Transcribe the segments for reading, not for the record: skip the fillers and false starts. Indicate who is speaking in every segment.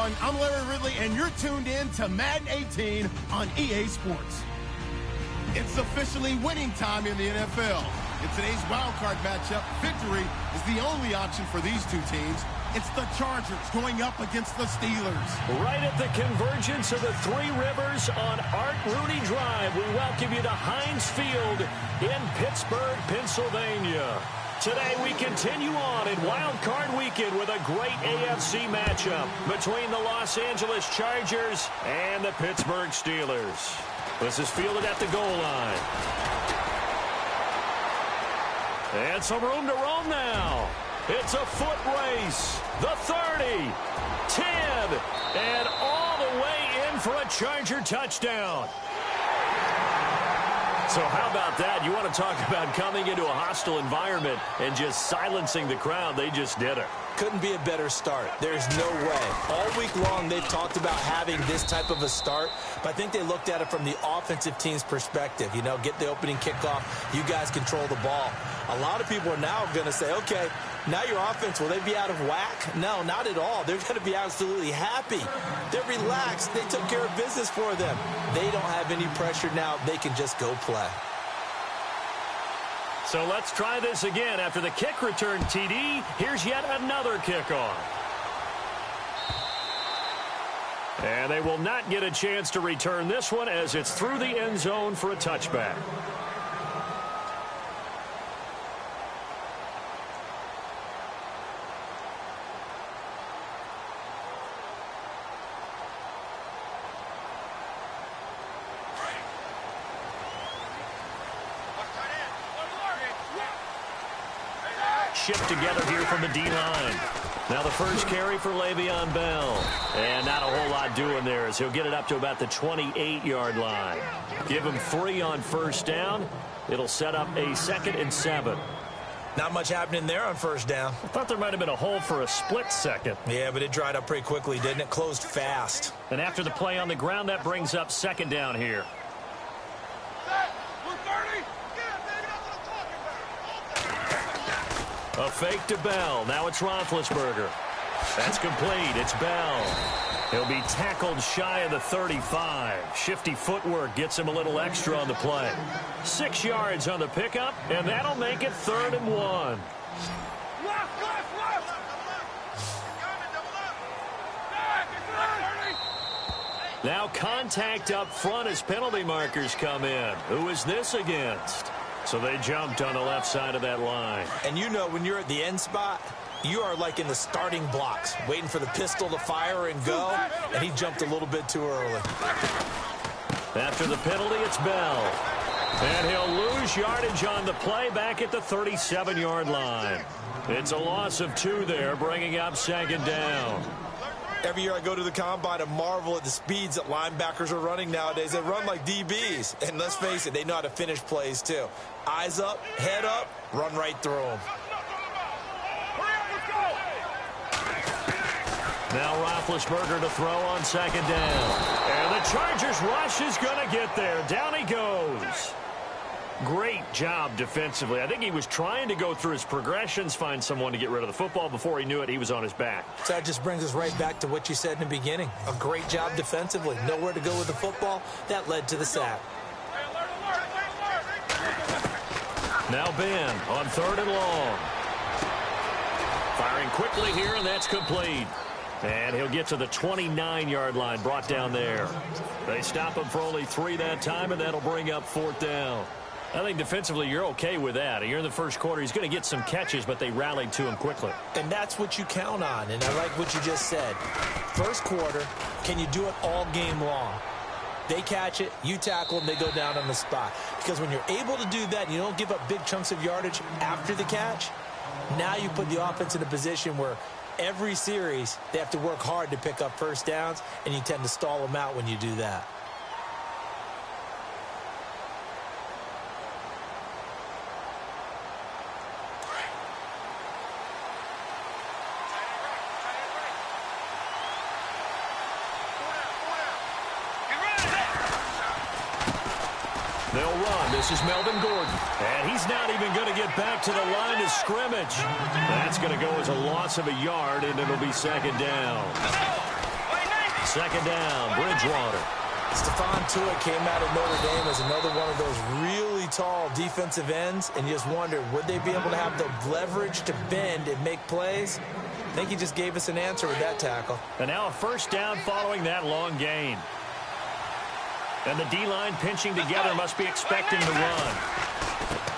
Speaker 1: everyone. I'm Larry Ridley, and you're tuned in to Madden 18 on EA Sports. It's officially winning time in the NFL. In today's wildcard matchup, victory is the only option for these two teams. It's the Chargers going up against the Steelers.
Speaker 2: Right at the convergence of the Three Rivers on Art Rooney Drive, we welcome you to Heinz Field in Pittsburgh, Pennsylvania. Today we continue on in Wild Card Weekend with a great AFC matchup between the Los Angeles Chargers and the Pittsburgh Steelers. This is fielded at the goal line. And some room to roam now. It's a foot race. The 30, 10, and all the way in for a Charger touchdown. So how about that? You want to talk about coming into a hostile environment and just silencing the crowd. They just did it.
Speaker 3: Couldn't be a better start. There's no way. All week long, they've talked about having this type of a start, but I think they looked at it from the offensive team's perspective. You know, get the opening kickoff. You guys control the ball. A lot of people are now going to say, okay, now your offense, will they be out of whack? No, not at all. They're going to be absolutely happy. They're relaxed. They took care of business for them. They don't have any pressure now. They can just go play.
Speaker 2: So let's try this again. After the kick return, TD, here's yet another kickoff. And they will not get a chance to return this one as it's through the end zone for a touchback. Shipped together here from the D-line. Now the first carry for Le'Veon Bell. And not a whole lot doing there as he'll get it up to about the 28-yard line. Give him 3 on first down. It'll set up a 2nd and 7.
Speaker 3: Not much happening there on first down.
Speaker 2: I thought there might have been a hole for a split second.
Speaker 3: Yeah, but it dried up pretty quickly, didn't it? Closed fast.
Speaker 2: And after the play on the ground, that brings up 2nd down here. A fake to Bell. Now it's Roethlisberger. That's complete. It's Bell. He'll be tackled shy of the 35. Shifty footwork gets him a little extra on the play. 6 yards on the pickup, and that'll make it 3rd and 1. Now contact up front as penalty markers come in. Who is this against? So they jumped on the left side of that line.
Speaker 3: And you know when you're at the end spot, you are like in the starting blocks, waiting for the pistol to fire and go, and he jumped a little bit too early.
Speaker 2: After the penalty, it's Bell. And he'll lose yardage on the play back at the 37-yard line. It's a loss of 2 there, bringing up 2nd down.
Speaker 3: Every year I go to the combine and marvel at the speeds that linebackers are running nowadays. They run like DBs. And let's face it, they know how to finish plays too. Eyes up, head up, run right through them.
Speaker 2: Now Roethlisberger to throw on 2nd down. And the Chargers rush is going to get there. Down he goes. Great job defensively. I think he was trying to go through his progressions, find someone to get rid of the football. Before he knew it, he was on his back.
Speaker 3: So that just brings us right back to what you said in the beginning. A great job defensively. Nowhere to go with the football. That led to the sack.
Speaker 2: Now Ben on 3rd and long. Firing quickly here, and that's complete. And he'll get to the 29-yard line, brought down there. They stop him for only 3 that time, and that'll bring up 4th down. I think defensively you're okay with that. Here in the first quarter, he's going to get some catches, but they rallied to him quickly.
Speaker 3: And that's what you count on, and I like what you just said. First quarter, can you do it all game long? They catch it, you tackle them, they go down on the spot. Because when you're able to do that, and you don't give up big chunks of yardage after the catch, now you put the offense in a position where every series they have to work hard to pick up first downs, and you tend to stall them out when you do that.
Speaker 2: They'll run. This is Melvin Gordon. And he's not even going to get back to the line of scrimmage. That's going to go as a loss of a yard, and it'll be 2nd down. Second down, Bridgewater.
Speaker 3: Stephon Tuitt came out of Notre Dame as another one of those really tall defensive ends, and you just wonder, would they be able to have the leverage to bend and make plays? I think he just gave us an answer with that tackle.
Speaker 2: And now a first down following that long gain. And the D-line pinching together, must be expecting the run.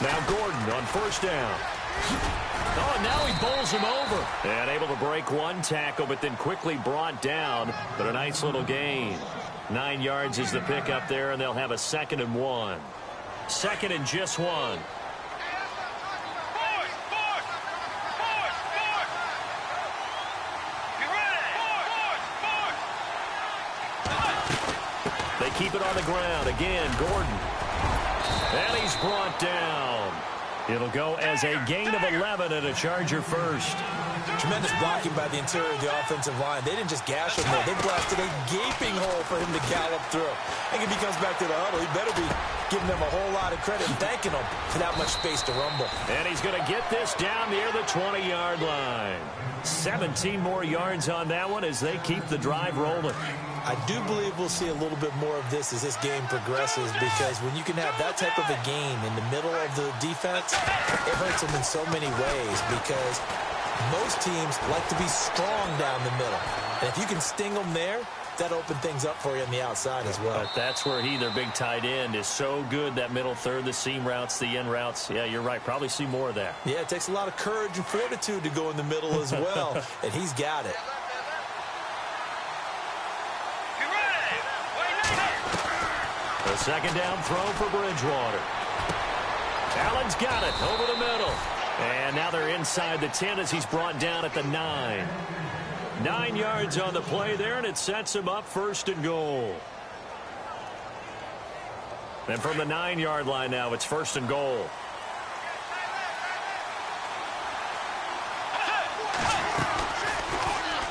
Speaker 2: Now Gordon on first down. Oh, and now he bowls him over. And able to break one tackle, but then quickly brought down. But a nice little gain. 9 yards is the pickup there, and they'll have a 2nd and 1. 2nd and just 1. They keep it on the ground. Again, Gordon. And he's brought down. It'll go as a gain of 11 and a Charger first.
Speaker 3: Tremendous blocking by the interior of the offensive line. They didn't just gash him there. They blasted a gaping hole for him to gallop through. I think if he comes back to the huddle, he better be giving them a whole lot of credit and thanking them for that much space to rumble.
Speaker 2: And he's going to get this down near the 20-yard line. 17 more yards on that one as they keep the drive rolling.
Speaker 3: I do believe we'll see a little bit more of this as this game progresses, because when you can have that type of a game in the middle of the defense, it hurts them in so many ways, because most teams like to be strong down the middle. And if you can sting them there, that opens things up for you on the outside as well.
Speaker 2: But that's where their big tight end, is so good, that middle third, the seam routes, the end routes. Yeah, you're right. Probably see more of that.
Speaker 3: Yeah, it takes a lot of courage and fortitude to go in the middle as well, and he's got it.
Speaker 2: A second down throw for Bridgewater. Allen's got it over the middle. And now they're inside the 10 as he's brought down at the 9. 9 yards on the play there, and it sets him up 1st and goal. And from the 9-yard line now, it's 1st and goal.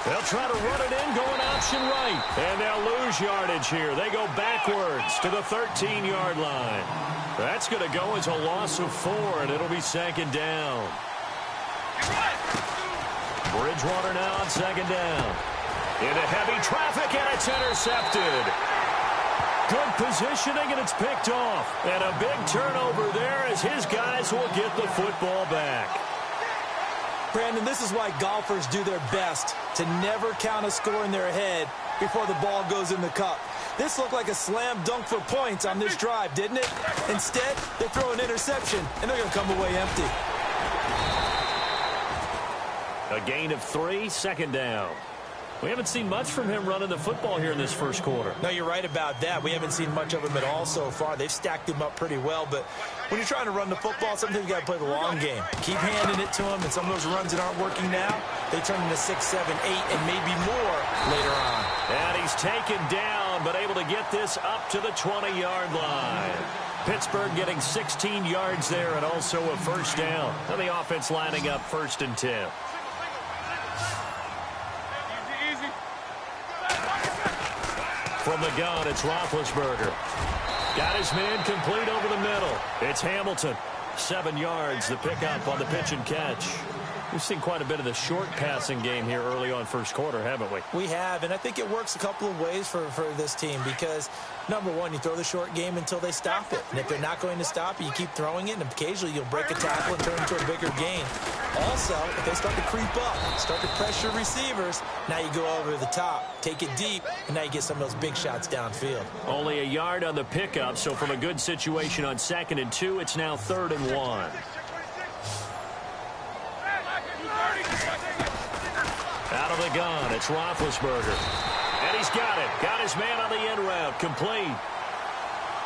Speaker 2: They'll try to run it in, going option right. And they'll lose yardage here. They go backwards to the 13-yard line. That's going to go as a loss of 4, and it'll be 2nd down. Bridgewater now on 2nd down. Into heavy traffic, and it's intercepted. Good positioning, and it's picked off. And a big turnover there as his guys will get the football back.
Speaker 3: Brandon, this is why golfers do their best to never count a score in their head before the ball goes in the cup. This looked like a slam dunk for points on this drive, didn't it? Instead, they throw an interception, and they're going to come away empty.
Speaker 2: A gain of 3, 2nd down. We haven't seen much from him running the football here in this first quarter.
Speaker 3: No, you're right about that. We haven't seen much of him at all so far. They've stacked him up pretty well, but when you're trying to run the football, sometimes you got to play the long game. Keep handing it to him, and some of those runs that aren't working now, they turn into 6, 7, 8, and maybe more later on.
Speaker 2: And he's taken down, but able to get this up to the 20-yard line. Pittsburgh getting 16 yards there and also a 1st down. And the offense lining up 1st and 10. From the gun, it's Roethlisberger. Got his man complete over the middle. It's Hamilton. 7 yards, the pickup on the pitch and catch. We've seen quite a bit of the short passing game here early on first quarter, haven't we?
Speaker 3: We have, and I think it works a couple of ways for this team because, number one, you throw the short game until they stop it. And if they're not going to stop it, you keep throwing it, and occasionally you'll break a tackle and turn into a bigger gain. Also, if they start to creep up, start to pressure receivers, now you go over the top, take it deep, and now you get some of those big shots downfield.
Speaker 2: Only a yard on the pickup, so from a good situation on 2nd and 2, it's now 3rd and 1. Out of the gun, it's Roethlisberger. And he's got it. Got his man on the end route. Complete.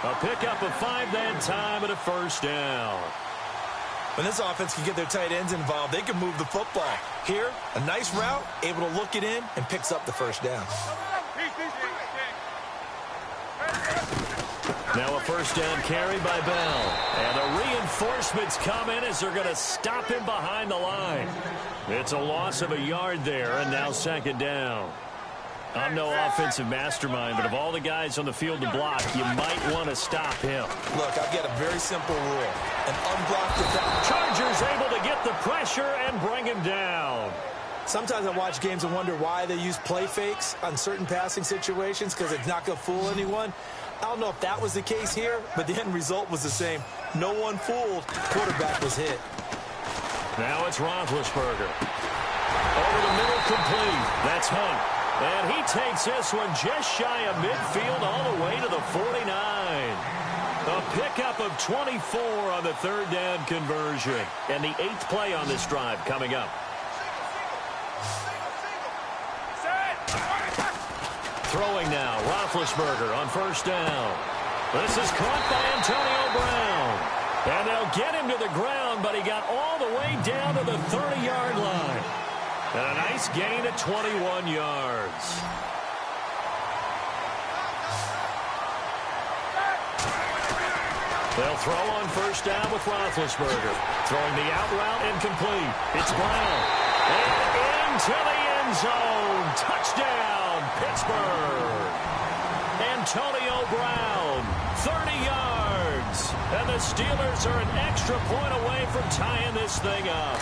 Speaker 2: A pickup of 5 that time and a 1st down.
Speaker 3: When this offense can get their tight ends involved, they can move the football. Here, a nice route, able to look it in, and picks up the 1st down.
Speaker 2: Now a 1st down carry by Bell. And the reinforcements come in as they're going to stop him behind the line. It's a loss of a yard there, and now 2nd down. I'm no offensive mastermind, but of all the guys on the field to block, you might want to stop him.
Speaker 3: Look, I've got a very simple rule. An unblocked defender.
Speaker 2: Chargers able to get the pressure and bring him down.
Speaker 3: Sometimes I watch games and wonder why they use play fakes on certain passing situations because it's not going to fool anyone. I don't know if that was the case here, but the end result was the same. No one fooled. Quarterback was hit.
Speaker 2: Now it's Roethlisberger. Over the middle, complete. That's Hunt. And he takes this one just shy of midfield all the way to the 49. A pickup of 24 on the third down conversion. And the 8th play on this drive coming up. Throwing now, Roethlisberger on first down. This is caught by Antonio Brown. And they'll get him to the ground, but he got all the way down to the 30-yard line. And a nice gain at 21 yards. They'll throw on first down with Roethlisberger. Throwing the out route incomplete. It's Brown. And into the end zone. Touchdown, Pittsburgh. Antonio Brown, 30 yards. And the Steelers are an extra point away from tying this thing up.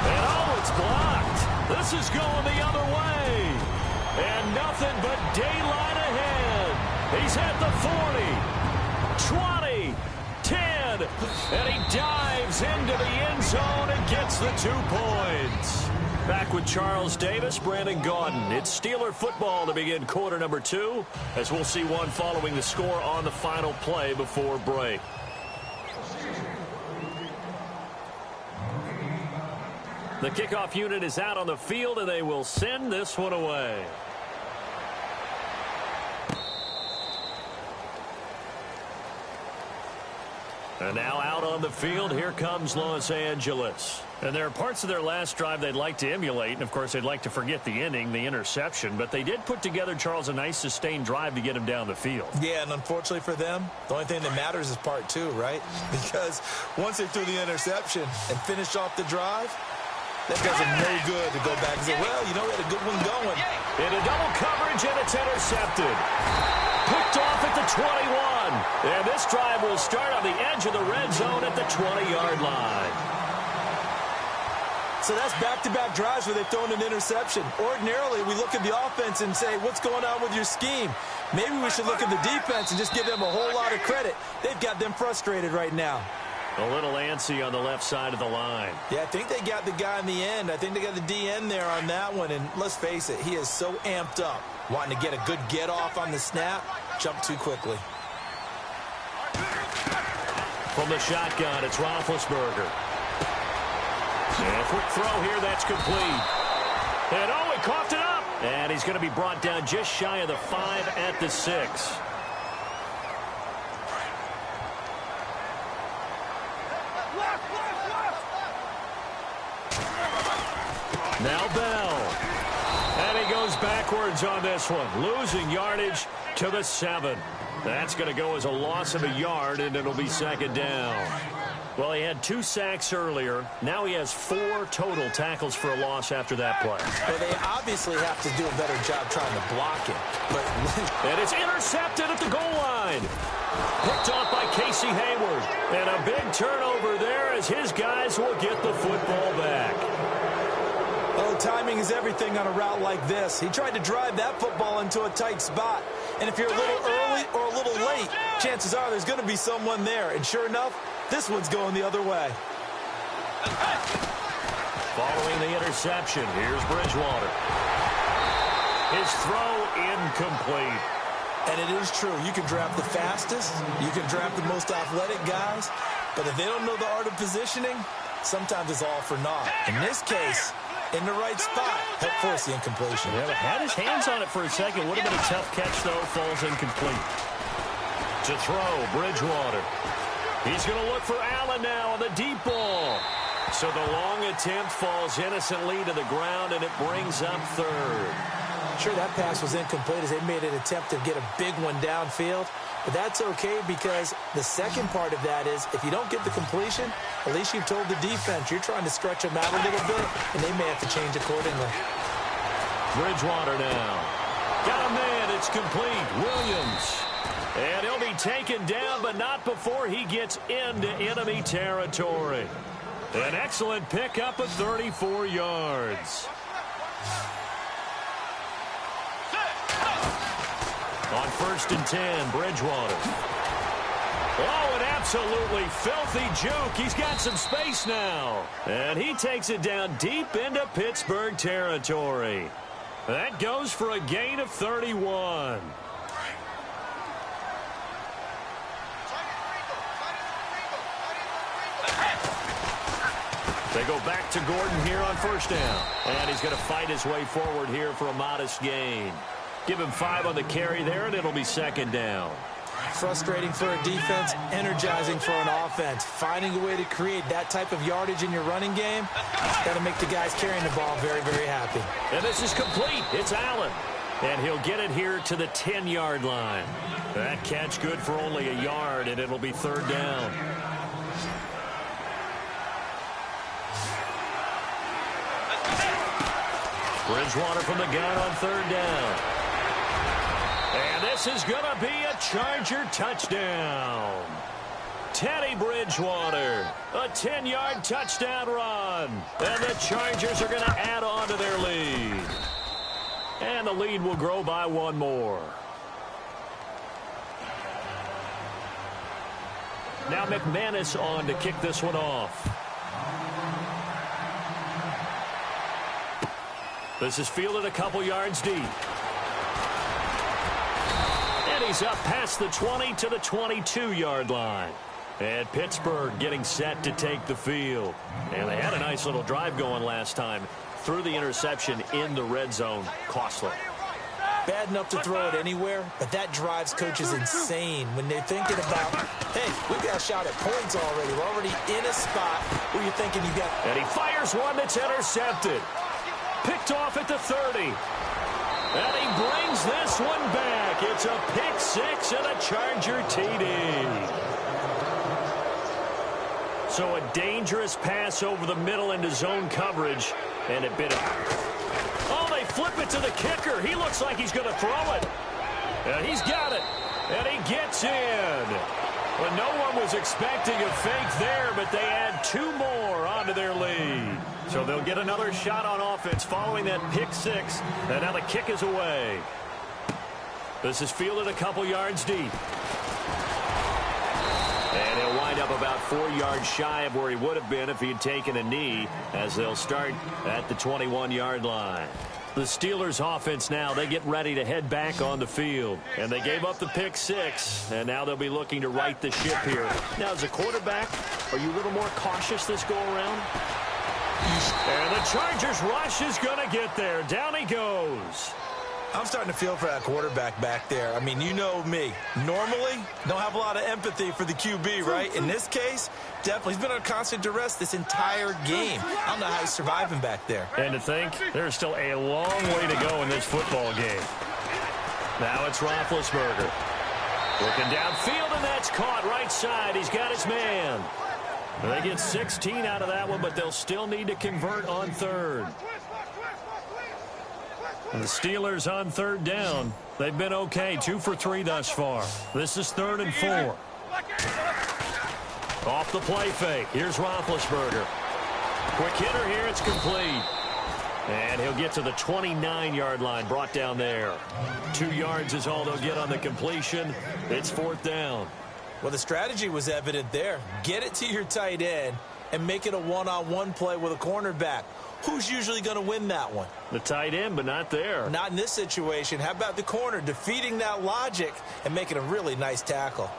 Speaker 2: And oh, it's blocked. This is going the other way. And nothing but daylight ahead. He's at the 40, 20, 10, and he dives into the end zone and gets the 2 points. Back with Charles Davis, Brandon Gaudin. It's Steeler football to begin quarter number 2, as we'll see one following the score on the final play before break. The kickoff unit is out on the field, and they will send this one away. And now out on the field, here comes Los Angeles. And there are parts of their last drive they'd like to emulate, and of course they'd like to forget the ending, the interception, but they did put together, Charles, a nice sustained drive to get him down the field. Yeah, and unfortunately for them, the only thing that matters is part 2, right? Because once they threw the interception and finished off the drive, that does them no good to go back and say, well, you know, we had a good one going. Into double coverage, and it's intercepted. Picked off at the 21. And this drive will start on the edge of the red zone at the 20-yard line. So that's back-to-back drives where they've thrown an interception. Ordinarily, we look at the offense and say, what's going on with your scheme? Maybe we should look at the defense and just give them a whole lot of credit. They've got them frustrated right now. A little antsy on the left side of the line. Yeah, I think they got the guy in the end. I think they got the DN there on that one. And let's face it, he is so amped up, wanting to get a good get-off on the snap, jump too quickly. From the shotgun, it's Roethlisberger. And a quick throw here, that's complete. And oh, he coughed it up. And he's going to be brought down just shy of the 5 at the 6. Now Bell. And he goes backwards on this one, losing yardage to the 7. That's going to go as a loss of a yard, and it'll be second down. Well, he had 2 sacks earlier. Now he has 4 total tackles for a loss after that play. Well, they obviously have to do a better job trying to block him. But and it's intercepted at the goal line. Picked off by Casey Hayward. And a big turnover there as his guys will get the football back. Oh, timing is everything on a route like this. He tried to drive that football into a tight spot. And if you're a little early or a little late, chances are there's going to be someone there. And sure enough, this one's going the other way. Following the interception, here's Bridgewater. His throw incomplete. And it is true. You can draft the fastest. You can draft the most athletic guys. But if they don't know the art of positioning, sometimes it's all for naught. In this case, in the right spot, help force the incompletion. Yeah, but had his hands on it for a second. Would have been a tough catch, though. Falls incomplete. To throw, Bridgewater. He's going to look for Allen now on the deep ball. So the long attempt falls innocently to the ground, and it brings up third. Sure, that pass was incomplete as they made an attempt to get a big one downfield. But that's okay because the second part of that is if you don't get the completion, at least you've told the defense you're trying to stretch them out a little bit, and they may have to change accordingly. Bridgewater now. Got a man. It's complete. Williams. And he'll be taken down, but not before he gets into enemy territory. An excellent pickup of 34 yards. On 1st and 10, Bridgewater. Oh, an absolutely filthy juke. He's got some space now. And he takes it down deep into Pittsburgh territory. That goes for a gain of 31. They go back to Gordon here on 1st down. And he's going to fight his way forward here for a modest gain. Give him 5 on the carry there, and it'll be 2nd down.
Speaker 3: Frustrating for a defense, energizing for an offense. Finding a way to create that type of yardage in your running game, got to make the guys carrying the ball very, very happy.
Speaker 2: And this is complete. It's Allen. And he'll get it here to the 10-yard line. That catch good for only a yard, and it'll be 3rd down. Bridgewater from the gun on 3rd down. And this is going to be a Charger touchdown. Teddy Bridgewater, a 10-yard touchdown run. And the Chargers are going to add on to their lead. And the lead will grow by 1 more. Now McManus on to kick this one off. This is fielded a couple yards deep. And he's up past the 20 to the 22-yard line. And Pittsburgh getting set to take the field. And they had a nice little drive going last time. Threw the interception in the red zone. Costly.
Speaker 3: Bad enough to throw it anywhere, but that drives coaches insane when they're thinking about, hey, we've got a shot at points already. We're already in a spot where you're thinking you got.
Speaker 2: And he fires one that's intercepted. Picked off at the 30. And he brings this one back. It's a pick 6 and a Charger TD. So a dangerous pass over the middle into zone coverage. And it bit him. Oh, they flip it to the kicker. He looks like he's going to throw it. And he's got it. And he gets in. Well, no one was expecting a fake there, but they add 2 more onto their lead. So they'll get another shot on offense following that pick 6. And now the kick is away. This is fielded a couple yards deep. And he'll wind up about 4 yards shy of where he would have been if he had taken a knee, as they'll start at the 21-yard line. The Steelers offense now, they get ready to head back on the field. And they gave up the pick 6, and now they'll be looking to right the ship here. Now, as a quarterback, are you a little more cautious this go-around? And the Chargers rush is going to get there. Down he goes.
Speaker 3: I'm starting to feel for that quarterback back there. I mean, you know me. Normally, don't have a lot of empathy for the QB, right? In this case, definitely. He's been under constant duress this entire game. I don't know how he's surviving back there.
Speaker 2: And to think, there's still a long way to go in this football game. Now it's Roethlisberger. Looking downfield, and that's caught right side. He's got his man. They get 16 out of that one, but they'll still need to convert on 3rd. And the Steelers on 3rd down. They've been okay, 2 for 3 thus far. This is 3rd and 4. Off the play fake. Here's Roethlisberger. Quick hitter here. It's complete. And he'll get to the 29-yard line, brought down there. 2 yards is all they'll get on the completion. It's 4th down.
Speaker 3: Well, the strategy was evident there. Get it to your tight end and make it a one-on-one play with a cornerback. Who's usually going to win that one?
Speaker 2: The tight end, but not there.
Speaker 3: Not in this situation. How about the corner defeating that logic and making a really nice tackle?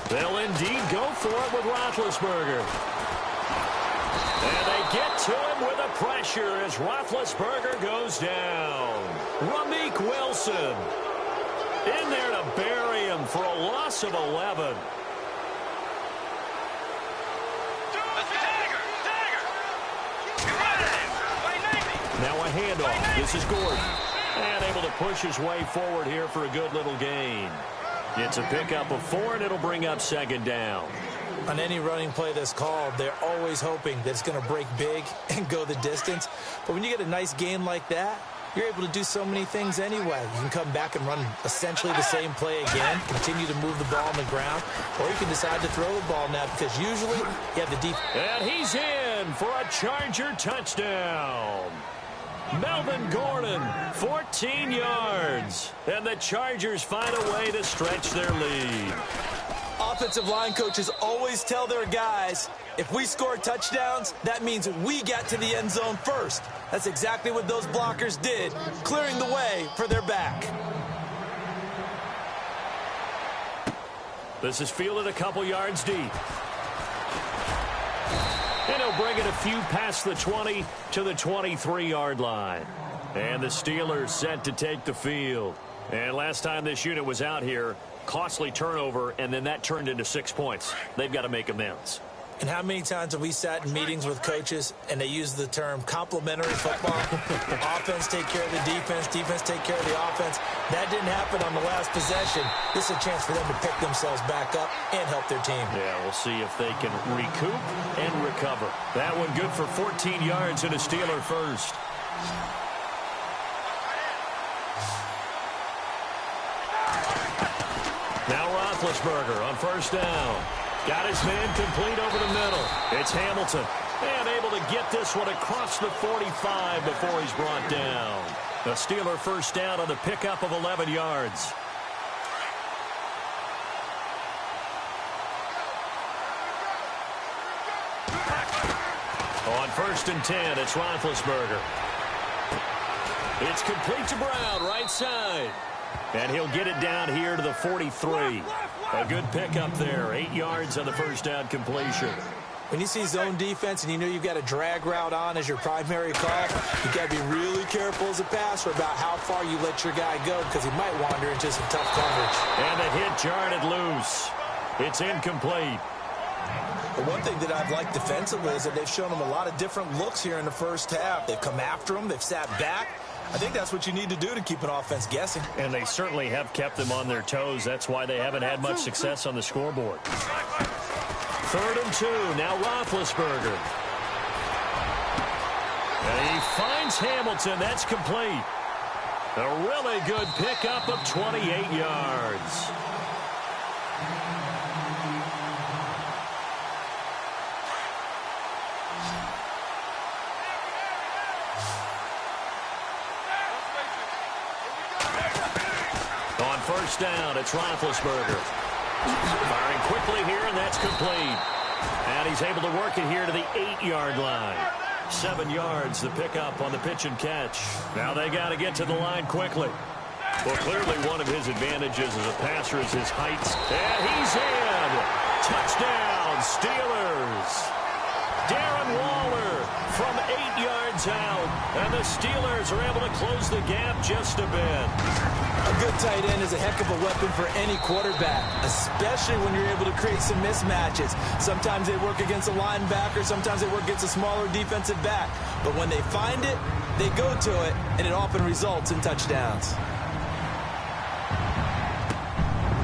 Speaker 2: They'll indeed go for it with Roethlisberger. And they get to him with a pressure as Roethlisberger goes down. Ramik Wilson in there to bury him for a loss of 11. Now a handoff. This is Gordon. And able to push his way forward here for a good little gain. It's a pickup of 4, and it'll bring up 2nd down.
Speaker 3: On any running play that's called, they're always hoping that it's going to break big and go the distance. But when you get a nice gain like that, you're able to do so many things anyway. You can come back and run essentially the same play again, continue to move the ball on the ground, or you can decide to throw the ball now because usually you have the defense.
Speaker 2: And he's in for a Charger touchdown. Melvin Gordon, 14 yards. And the Chargers find a way to stretch their lead.
Speaker 3: Offensive line coaches always tell their guys, if we score touchdowns, that means we get to the end zone first. That's exactly what those blockers did, clearing the way for their back.
Speaker 2: This is fielded a couple yards deep. And he'll bring it a few past the 20 to the 23-yard line. And the Steelers set to take the field. And last time this unit was out here, costly turnover, and then that turned into 6 points. They've got to make amends.
Speaker 3: And how many times have we sat in meetings with coaches and they use the term complementary football? Offense take care of the defense, defense take care of the offense. That didn't happen on the last possession. This is a chance for them to pick themselves back up and help their team.
Speaker 2: Yeah, we'll see if they can recoup and recover. That one good for 14 yards and a Steeler first. Now Roethlisberger on first down. Got his man complete over the middle. It's Hamilton. And able to get this one across the 45 before he's brought down. The Steeler first down on the pickup of 11 yards. On first and 10, it's Roethlisberger. It's complete to Brown, right side. And he'll get it down here to the 43. A good pickup there. 8 yards on the first down completion.
Speaker 3: When you see zone defense and you know you've got a drag route on as your primary call, you've got to be really careful as a passer about how far you let your guy go because he might wander into some tough coverage.
Speaker 2: And the hit jarred it loose. It's incomplete.
Speaker 3: The one thing that I've liked defensively is that they've shown them a lot of different looks here in the first half. They've come after them. They've sat back. I think that's what you need to do to keep an offense guessing.
Speaker 2: And they certainly have kept them on their toes. That's why they haven't had much success on the scoreboard. 3rd and 2. Now Roethlisberger. And he finds Hamilton. That's complete. A really good pickup of 28 yards. First down, it's Roethlisberger. Firing quickly here, and that's complete. And he's able to work it here to the 8-yard line. 7 yards, the pickup on the pitch and catch. Now they got to get to the line quickly. Well, clearly one of his advantages as a passer is his height. And he's in. Touchdown, Steelers. Darren Waller from 8 yards out. And the Steelers are able to close the gap just a bit.
Speaker 3: A good tight end is a heck of a weapon for any quarterback, especially when you're able to create some mismatches. Sometimes they work against a linebacker, sometimes they work against a smaller defensive back. But when they find it, they go to it, and it often results in touchdowns.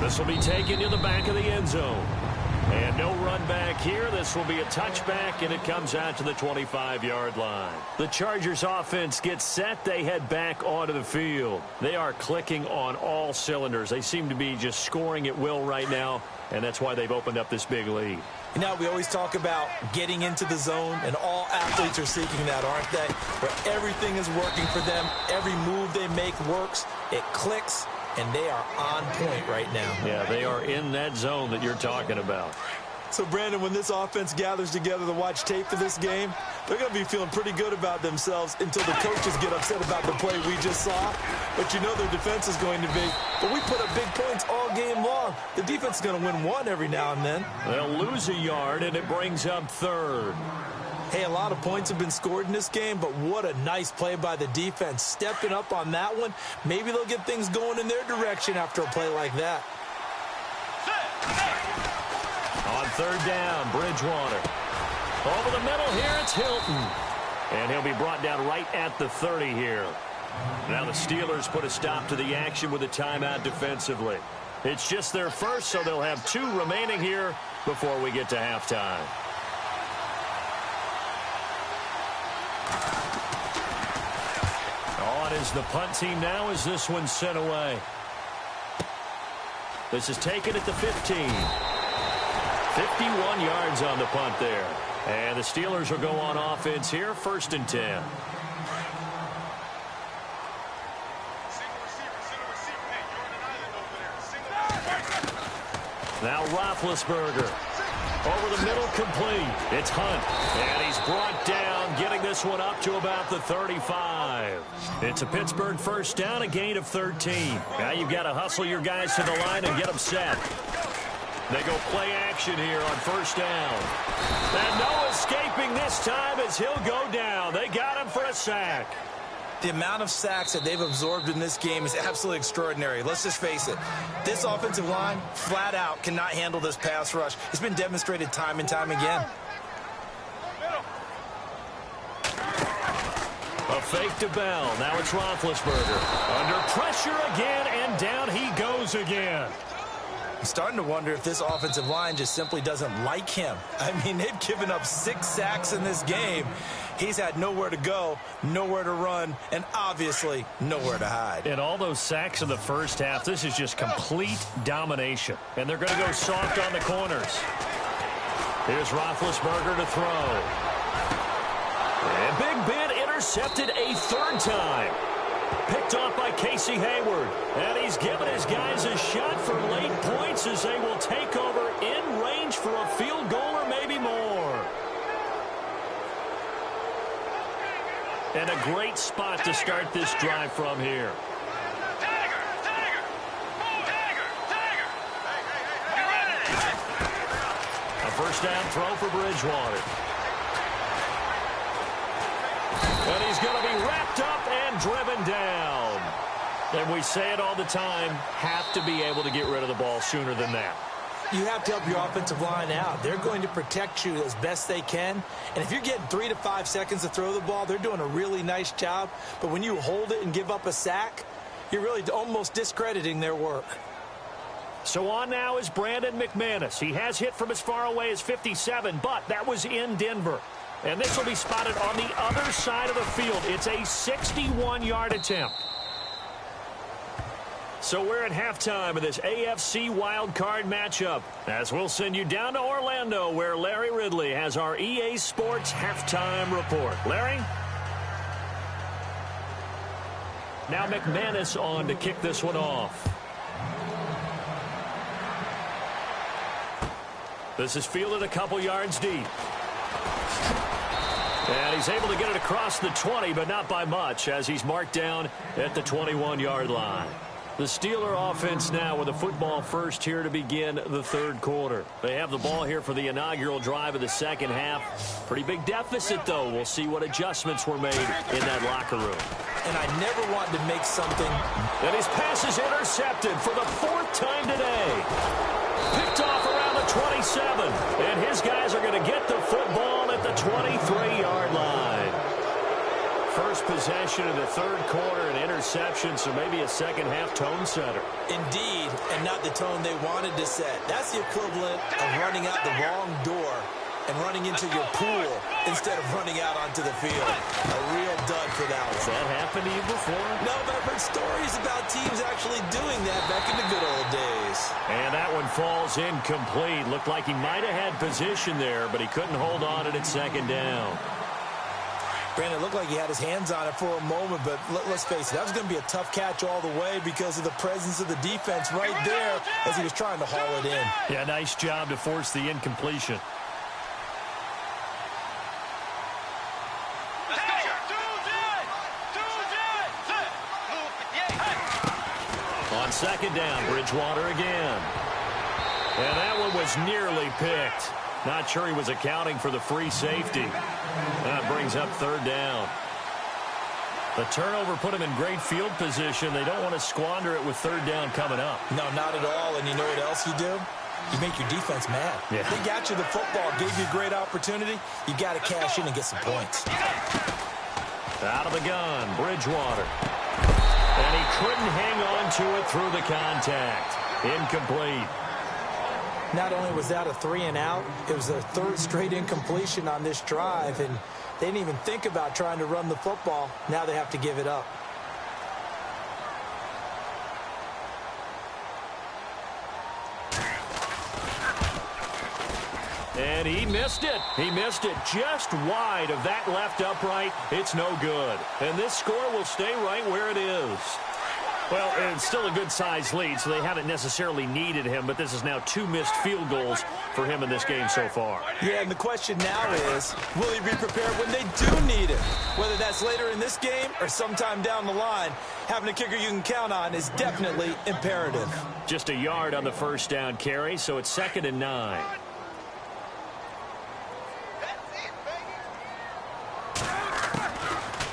Speaker 2: This will be taken to the back of the end zone. And no run back here. This will be a touchback, and it comes out to the 25-yard line. The Chargers offense gets set. They head back onto the field. They are clicking on all cylinders. They seem to be just scoring at will right now, and that's why they've opened up this big lead.
Speaker 3: You know, we always talk about getting into the zone, and all athletes are seeking that, aren't they? Where everything is working for them. Every move they make works. It clicks. And they are on point right now.
Speaker 2: Yeah, they are in that zone that you're talking about.
Speaker 3: So, Brandon, when this offense gathers together to watch tape for this game, they're going to be feeling pretty good about themselves until the coaches get upset about the play we just saw. But you know their defense is going to be. But we put up big points all game long. The defense is going to win one every now and then.
Speaker 2: They'll lose a yard, and it brings up 3rd.
Speaker 3: Hey, a lot of points have been scored in this game, but what a nice play by the defense. Stepping up on that one. Maybe they'll get things going in their direction after a play like that.
Speaker 2: On 3rd down, Bridgewater. Over the middle here, it's Hilton. And he'll be brought down right at the 30 here. Now the Steelers put a stop to the action with a timeout defensively. It's just their first, so they'll have 2 remaining here before we get to halftime. On on is the punt team now as this one's sent away. This is taken at the 15. 51 yards on the punt there. And the Steelers will go on offense here, 1st and 10. Now Roethlisberger. Over the middle, complete. It's Hunt. And he's brought down, getting this one up to about the 35. It's a Pittsburgh 1st down, a gain of 13. Now you've got to hustle your guys to the line and get them set. They go play action here on 1st down. And no escaping this time as he'll go down. They got him for a sack.
Speaker 3: The amount of sacks that they've absorbed in this game is absolutely extraordinary. Let's just face it. This offensive line, flat out, cannot handle this pass rush. It's been demonstrated time and time again.
Speaker 2: A fake to Bell. Now it's Roethlisberger. Under pressure again, and down he goes again.
Speaker 3: I'm starting to wonder if this offensive line just simply doesn't like him. I mean, they've given up 6 sacks in this game. He's had nowhere to go, nowhere to run, and obviously nowhere to hide.
Speaker 2: And all those sacks in the first half, this is just complete domination. And they're going to go soft on the corners. Here's Roethlisberger to throw. And Big Ben intercepted a 3rd time. Picked off by Casey Hayward. And he's given his guys a shot for late points as they will take over in range for a field goal or maybe more. And a great spot to start this drive from here. A 1st down throw for Bridgewater. And he's going to be wrapped up and driven down. And we say it all the time, have to be able to get rid of the ball sooner than that.
Speaker 3: You have to help your offensive line out. They're going to protect you as best they can. And if you're getting 3 to 5 seconds to throw the ball, they're doing a really nice job. But when you hold it and give up a sack, you're really almost discrediting their work.
Speaker 2: So on now is Brandon McManus. He has hit from as far away as 57, but that was in Denver. And this will be spotted on the other side of the field. It's a 61-yard attempt. So we're at halftime of this AFC wildcard matchup, as we'll send you down to Orlando, where Larry Ridley has our EA Sports halftime report. Larry? Now McManus on to kick this one off. This is fielded a couple yards deep. And he's able to get it across the 20, but not by much, as he's marked down at the 21-yard line. The Steeler offense now with a football first here to begin the 3rd quarter. They have the ball here for the inaugural drive of the 2nd half. Pretty big deficit, though. We'll see what adjustments were made in that locker room.
Speaker 3: And I never wanted to make something.
Speaker 2: And his pass is intercepted for the 4th time today. Picked off around the 27. And his guys are going to get the football at the 23-yard line. First possession of the 3rd quarter, an interception, so maybe a second-half tone setter.
Speaker 3: Indeed, and not the tone they wanted to set. That's the equivalent of running out the wrong door and running into your pool instead of running out onto the field. A real dud for that one.
Speaker 2: Has that happened to you before?
Speaker 3: No, but I've heard stories about teams actually doing that back in the good old days.
Speaker 2: And that one falls incomplete. Looked like he might have had position there, but he couldn't hold on to it at 2nd down.
Speaker 3: Brandon, it looked like he had his hands on it for a moment, but let's face it, that was going to be a tough catch all the way because of the presence of the defense right there as he was trying to haul it in.
Speaker 2: Yeah, nice job to force the incompletion. On 2nd down, Bridgewater again. And that one was nearly picked. Not sure he was accounting for the free safety. That brings up 3rd down. The turnover put him in great field position. They don't want to squander it with 3rd down coming up.
Speaker 3: No, not at all. And you know what else you do? You make your defense mad.
Speaker 2: Yeah.
Speaker 3: They got you the football, gave you a great opportunity. You got to cash in and get some points.
Speaker 2: Out of the gun, Bridgewater. And he couldn't hang on to it through the contact. Incomplete.
Speaker 3: Not only was that a 3-and-out, it was their 3rd straight incompletion on this drive, and they didn't even think about trying to run the football. Now they have to give it up.
Speaker 2: And he missed it. He missed it just wide of that left upright. It's no good. And this score will stay right where it is. Well, it's still a good-sized lead, so they haven't necessarily needed him, but this is now 2 missed field goals for him in this game so far.
Speaker 3: Yeah, and the question now is, will he be prepared when they do need it? Whether that's later in this game or sometime down the line, having a kicker you can count on is definitely imperative.
Speaker 2: Just a yard on the first down carry, so it's 2nd and 9.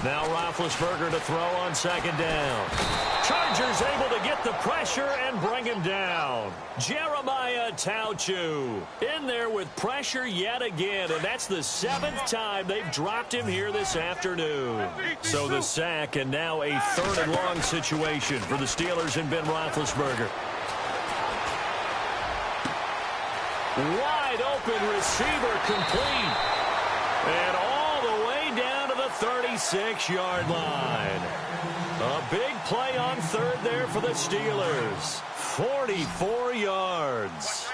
Speaker 2: Now Roethlisberger to throw on 2nd down. Chargers able to get the pressure and bring him down. Jeremiah Tauchu in there with pressure yet again, and that's the 7th time they've dropped him here this afternoon. So the sack, and now a 3rd and long situation for the Steelers and Ben Roethlisberger. Wide open receiver complete. And all the way down to the 36-yard line. A big play on 3rd there for the Steelers. 44 yards.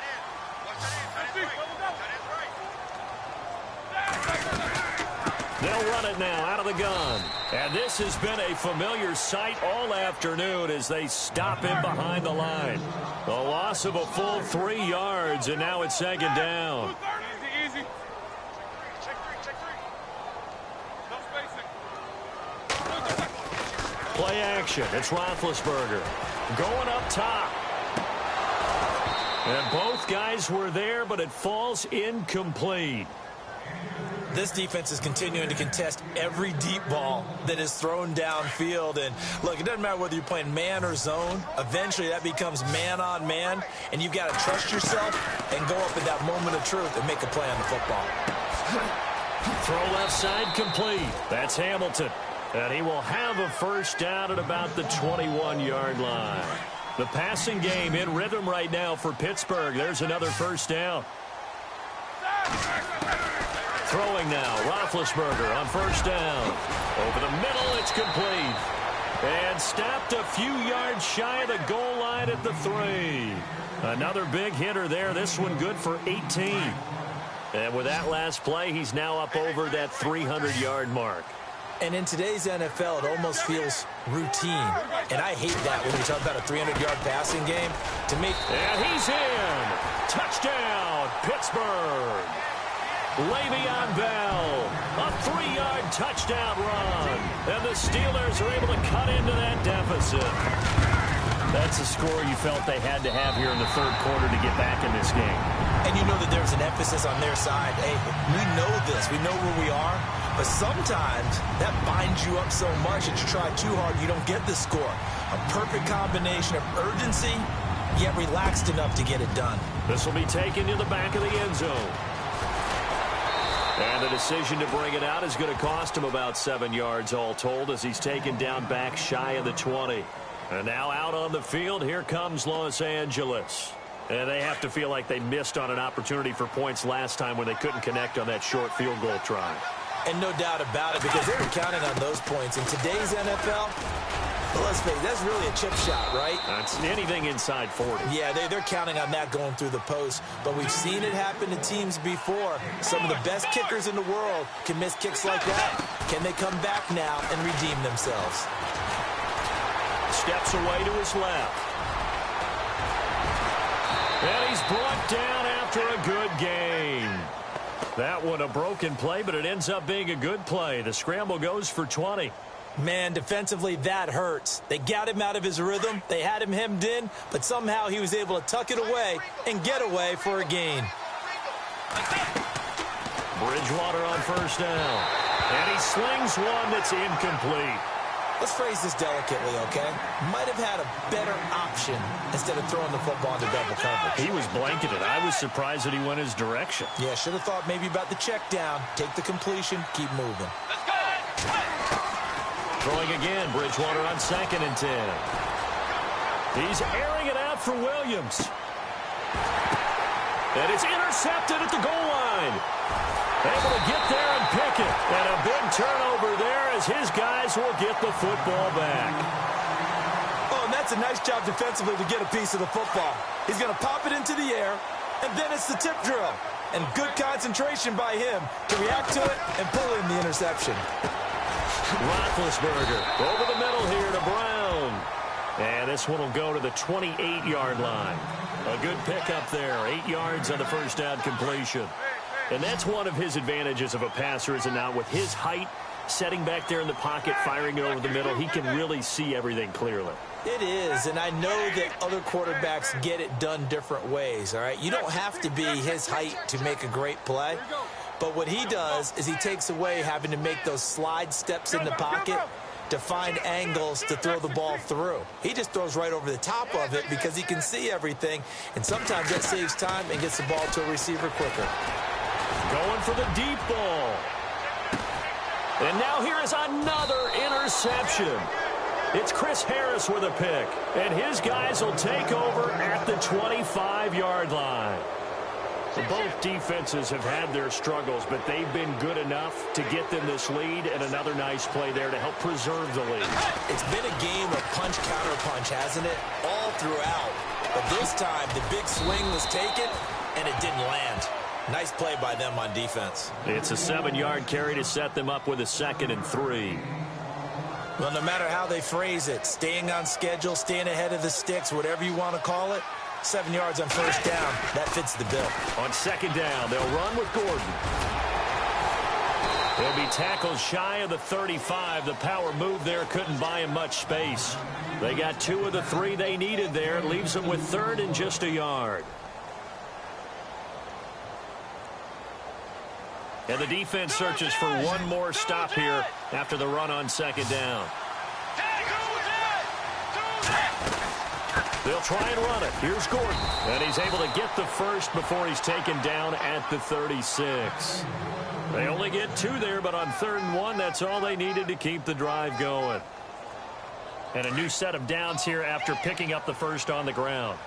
Speaker 2: They'll run it now out of the gun. And this has been a familiar sight all afternoon as they stop him behind the line. A loss of a full 3 yards, and now it's 2nd down. Play action. It's Roethlisberger going up top. And both guys were there, but it falls incomplete.
Speaker 3: This defense is continuing to contest every deep ball that is thrown downfield. And, look, it doesn't matter whether you're playing man or zone. Eventually, that becomes man-on-man, and you've got to trust yourself and go up at that moment of truth and make a play on the football.
Speaker 2: Throw left side complete. That's Hamilton. And he will have a first down at about the 21-yard line. The passing game in rhythm right now for Pittsburgh. There's another first down. Throwing now, Roethlisberger on first down. Over the middle, it's complete. And stopped a few yards shy of the goal line at the 3. Another big hitter there. This one good for 18. And with that last play, he's now up over that 300-yard mark.
Speaker 3: And in today's NFL, it almost feels routine. And I hate that when you talk about a 300-yard passing game. To me,
Speaker 2: and he's in. Touchdown, Pittsburgh. Le'Veon Bell, a 3-yard touchdown run. And the Steelers are able to cut into that deficit. That's a score you felt they had to have here in the 3rd quarter to get back in this game.
Speaker 3: And you know that there's an emphasis on their side. Hey, we know this. We know where we are. But sometimes that binds you up so much that you try too hard, you don't get the score. A perfect combination of urgency, yet relaxed enough to get it done.
Speaker 2: This will be taken to the back of the end zone. And the decision to bring it out is going to cost him about 7 yards all told as he's taken down back shy of the 20. And now out on the field, here comes Los Angeles. And they have to feel like they missed on an opportunity for points last time when they couldn't connect on that short field goal try.
Speaker 3: And no doubt about it, because they were counting on those points. In today's NFL, well, let's face it, that's really a chip shot, right?
Speaker 2: That's anything inside 40.
Speaker 3: Yeah, they're counting on that going through the post. But we've seen it happen to teams before. Some of the best kickers in the world can miss kicks like that. Can they come back now and redeem themselves?
Speaker 2: Steps away to his left. And he's brought down after a good gain. That one a broken play, but it ends up being a good play. The scramble goes for 20.
Speaker 3: Man, defensively, that hurts. They got him out of his rhythm. They had him hemmed in, but somehow he was able to tuck it away and get away for a gain.
Speaker 2: Bridgewater on first down. And he slings one that's incomplete.
Speaker 3: Let's phrase this delicately, okay? Might have had a better option instead of throwing the football into double coverage.
Speaker 2: He was blanketed. I was surprised that he went his direction.
Speaker 3: Yeah, should have thought maybe about the check down. Take the completion, keep moving.
Speaker 4: Let's go!
Speaker 2: Throwing again, Bridgewater on 2nd and 10. He's airing it out for Williams. And it's intercepted at the goal line. Able to get there and pick it. And a big turnover there as his guys will get the football back.
Speaker 3: Oh, and that's a nice job defensively to get a piece of the football. He's going to pop it into the air, and then it's the tip drill. And good concentration by him to react to it and pull in the interception.
Speaker 2: Roethlisberger over the middle here to Brown. And this one will go to the 28-yard line. A good pickup there. 8 yards on the first down completion. And that's one of his advantages of a passer, is it not? With his height, setting back there in the pocket, firing it over the middle, he can really see everything clearly.
Speaker 3: It is, and I know that other quarterbacks get it done different ways, all right? You don't have to be his height to make a great play, but what he does is he takes away having to make those slide steps in the pocket to find angles to throw the ball through. He just throws right over the top of it because he can see everything, and sometimes that saves time and gets the ball to a receiver quicker.
Speaker 2: Going for the deep ball. And now here is another interception. It's Chris Harris with a pick, and his guys will take over at the 25-yard line. Both defenses have had their struggles, but they've been good enough to get them this lead, and another nice play there to help preserve the lead.
Speaker 3: It's been a game of punch-counter-punch, hasn't it? All throughout. But this time, the big swing was taken, and it didn't land. Nice play by them on defense.
Speaker 2: It's a 7-yard carry to set them up with a 2nd and 3.
Speaker 3: Well, no matter how they phrase it, staying on schedule, staying ahead of the sticks, whatever you want to call it, 7 yards on first down, that fits the bill.
Speaker 2: On 2nd down, they'll run with Gordon. He'll be tackled shy of the 35. The power move there couldn't buy him much space. They got 2 of the 3 they needed there. It leaves them with 3rd and just a yard. And the defense searches for one more stop here after the run on 2nd down. They'll try and run it. Here's Gordon. And he's able to get the first before he's taken down at the 36. They only get 2 there, but on 3rd and 1, that's all they needed to keep the drive going. And a new set of downs here after picking up the first on the ground.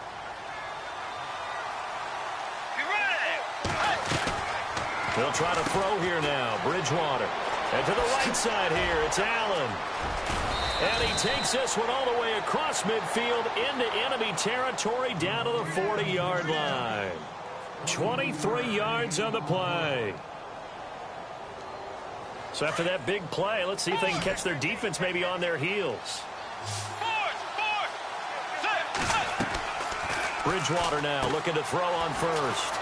Speaker 2: They'll try to throw here now. Bridgewater. And to the right side here, it's Allen. And he takes this one all the way across midfield into enemy territory down to the 40-yard line. 23 yards on the play. So after that big play, let's see if they can catch their defense maybe on their heels. Bridgewater now looking to throw on first.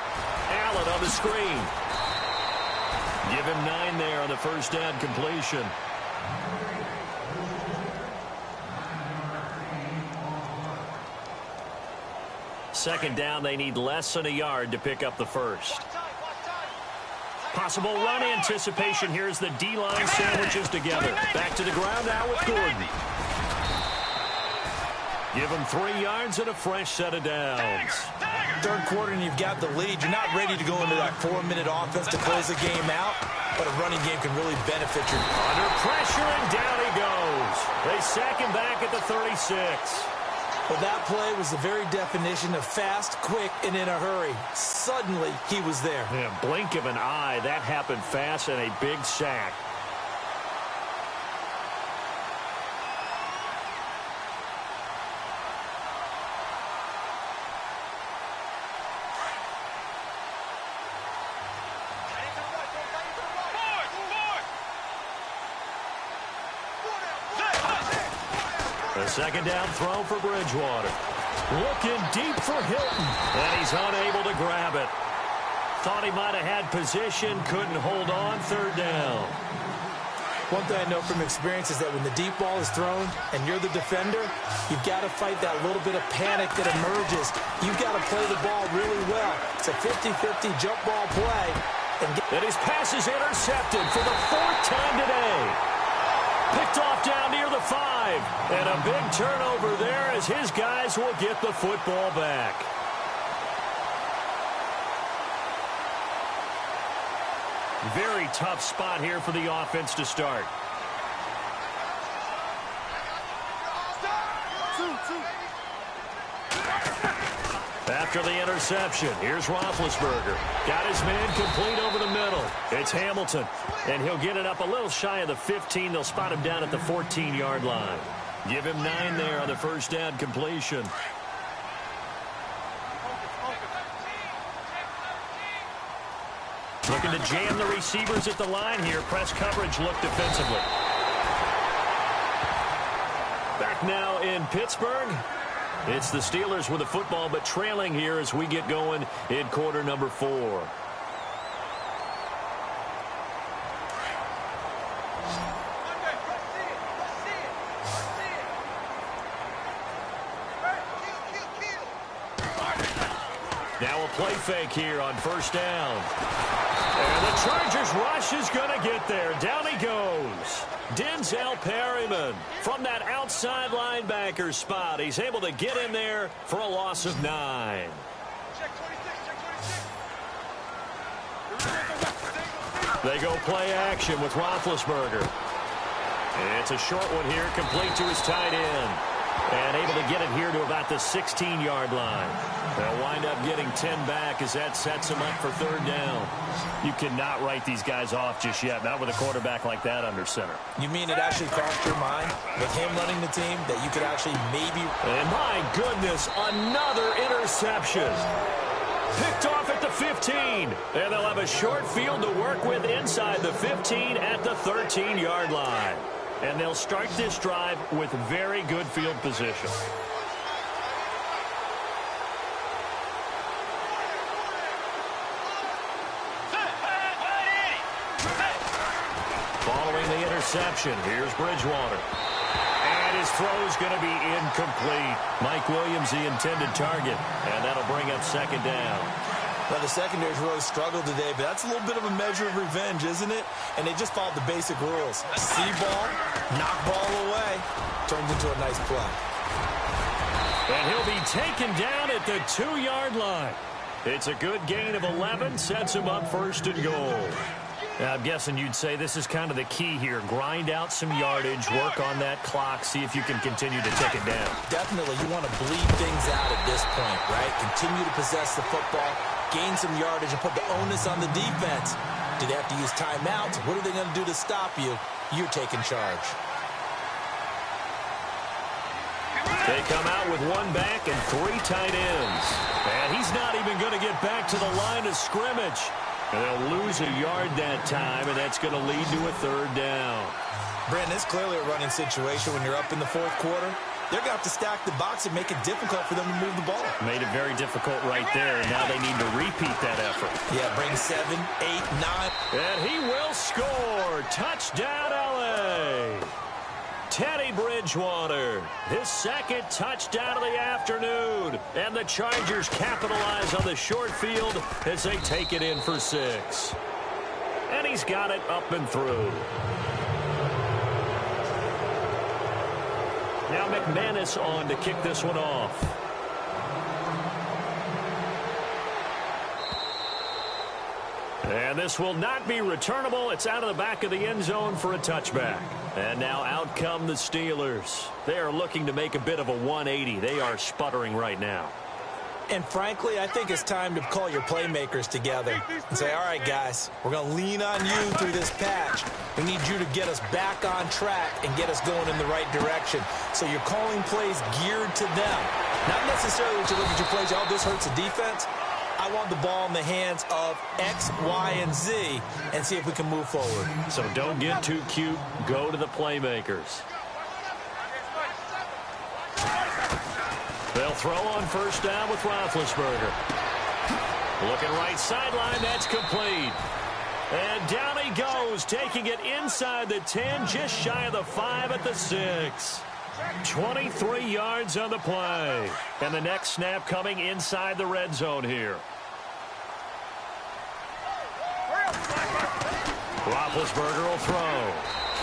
Speaker 2: Allen on the screen. Give him 9 there on the first down completion. Second down, they need less than a yard to pick up the first. Possible run anticipation. Here's the D-line sandwiches together. Back to the ground now with Gordon. Give him 3 yards and a fresh set of downs.
Speaker 3: Third quarter and you've got the lead. You're not ready to go into that 4-minute offense to close the game out, but a running game can really benefit your...
Speaker 2: Under pressure, and down he goes. They sack him back at the 36.
Speaker 3: Well, that play was the very definition of fast, quick, and in a hurry. Suddenly, he was there.
Speaker 2: Yeah, blink of an eye. That happened fast and a big sack. A second down throw for Bridgewater. Looking deep for Hilton. And he's unable to grab it. Thought he might have had position. Couldn't hold on. Third down.
Speaker 3: One thing I know from experience is that when the deep ball is thrown and you're the defender, you've got to fight that little bit of panic that emerges. You've got to play the ball really well. It's a 50-50 jump ball play.
Speaker 2: And his pass is intercepted for the 4th time today. Picked off down near the 5. And a big turnover there as his guys will get the football back. Very tough spot here for the offense to start. After the interception, here's Roethlisberger. Got his man complete over the middle. It's Hamilton, and he'll get it up a little shy of the 15. They'll spot him down at the 14-yard line. Give him 9 there on the first down completion. Looking to jam the receivers at the line here. Press coverage look defensively. Back now in Pittsburgh. It's the Steelers with the football, but trailing here as we get going in quarter number 4. Now a play fake here on first down. And the Chargers rush is going to get there. Down he goes. Denzel Perryman from that outside linebacker spot. He's able to get in there for a loss of 9. They go play action with Roethlisberger. It's a short one here, complete to his tight end. And able to get it here to about the 16-yard line. They'll wind up getting 10 back as that sets them up for third down. You cannot write these guys off just yet, not with a quarterback like that under center.
Speaker 3: You mean it actually crossed your mind with him running the team that you could actually maybe...
Speaker 2: And my goodness, another interception. Picked off at the 15. And they'll have a short field to work with inside the 15 at the 13-yard line. And they'll start this drive with very good field position. Following the interception, here's Bridgewater. And his throw's going to be incomplete. Mike Williams, the intended target. And that'll bring up second down.
Speaker 3: Well, the secondary's really struggled today, but that's a little bit of a measure of revenge, isn't it? And they just followed the basic rules. See ball, knock ball away, turns into a nice play.
Speaker 2: And he'll be taken down at the 2-yard line. It's a good gain of 11, sets him up first and goal. Now, I'm guessing you'd say this is kind of the key here. Grind out some yardage, work on that clock, see if you can continue to take it down.
Speaker 3: Definitely, you want to bleed things out at this point, right? Continue to possess the football, gain some yardage, and put the onus on the defense. Do they have to use timeouts? What are they going to do to stop you? You're taking charge.
Speaker 2: They come out with 1 back and 3 tight ends. And he's not even going to get back to the line of scrimmage. And they'll lose a yard that time, and that's going to lead to a third down.
Speaker 3: Brandon, it's clearly a running situation when you're up in the fourth quarter. They're going to have to stack the box and make it difficult for them to move the ball.
Speaker 2: Made it very difficult right there, and now they need to repeat that effort.
Speaker 3: Yeah, bring 7, 8, 9.
Speaker 2: And he will score. Touchdown, L.A. Teddy Bridgewater, his second touchdown of the afternoon. And the Chargers capitalize on the short field as they take it in for 6. And he's got it up and through. Now McManus on to kick this one off. And this will not be returnable. It's out of the back of the end zone for a touchback. And now out come the Steelers. They are looking to make a bit of a 180. They are sputtering right now.
Speaker 3: And frankly, I think it's time to call your playmakers together and say, all right, guys, we're going to lean on you through this patch. We need you to get us back on track and get us going in the right direction. So you're calling plays geared to them. Not necessarily that you look at your plays, oh, this hurts the defense. I want the ball in the hands of X, Y, and Z and see if we can move forward.
Speaker 2: So don't get too cute. Go to the playmakers. They'll throw on first down with Roethlisberger. Looking right sideline, that's complete. And down he goes, taking it inside the 10, just shy of the 5 at the 6. 23 yards on the play. And the next snap coming inside the red zone here. Roethlisberger will throw.